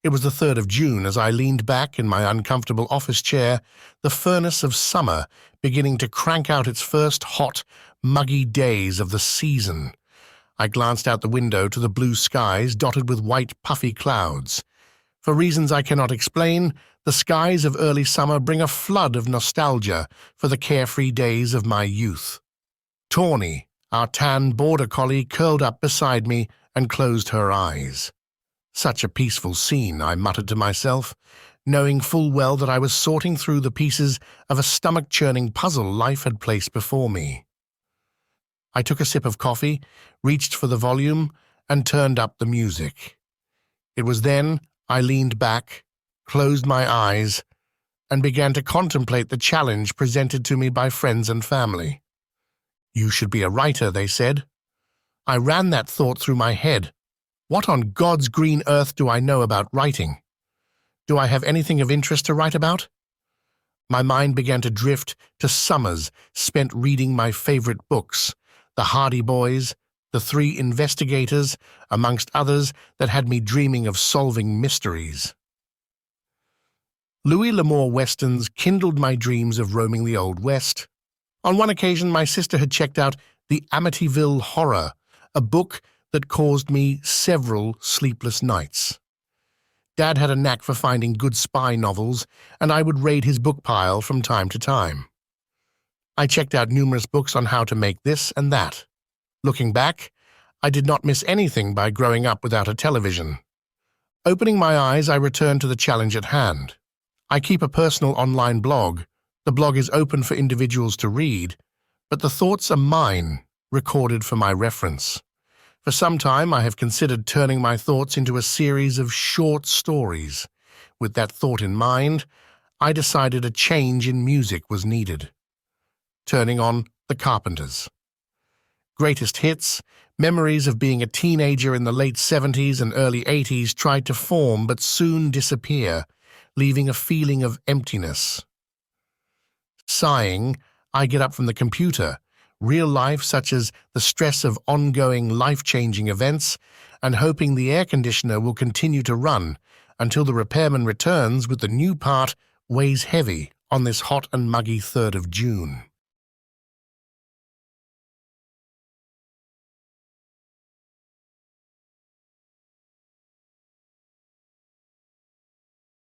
It was the 3rd of June as I leaned back in my uncomfortable office chair, the furnace of summer beginning to crank out its first hot, muggy days of the season. I glanced out the window to the blue skies dotted with white, puffy clouds. For reasons I cannot explain, the skies of early summer bring a flood of nostalgia for the carefree days of my youth. Tawny, our tan border collie, curled up beside me and closed her eyes. Such a peaceful scene, I muttered to myself, knowing full well that I was sorting through the pieces of a stomach-churning puzzle life had placed before me. I took a sip of coffee, reached for the volume, and turned up the music. It was then I leaned back, closed my eyes, and began to contemplate the challenge presented to me by friends and family. "You should be a writer," they said. I ran that thought through my head. What on God's green earth do I know about writing? Do I have anything of interest to write about? My mind began to drift to summers spent reading my favorite books, The Hardy Boys, The Three Investigators, amongst others that had me dreaming of solving mysteries. Louis L'Amour westerns kindled my dreams of roaming the Old West. On one occasion, my sister had checked out The Amityville Horror, a book that caused me several sleepless nights. Dad had a knack for finding good spy novels, and I would raid his book pile from time to time. I checked out numerous books on how to make this and that. Looking back, I did not miss anything by growing up without a television. Opening my eyes, I returned to the challenge at hand. I keep a personal online blog. The blog is open for individuals to read, but the thoughts are mine, recorded for my reference. For some time, I have considered turning my thoughts into a series of short stories. With that thought in mind, I decided a change in music was needed. Turning on The Carpenters. Greatest hits, memories of being a teenager in the late 70s and early 80s tried to form but soon disappear, leaving a feeling of emptiness. Sighing, I get up from the computer, real life such as the stress of ongoing life-changing events, and hoping the air conditioner will continue to run until the repairman returns with the new part weighs heavy on this hot and muggy 3rd of June.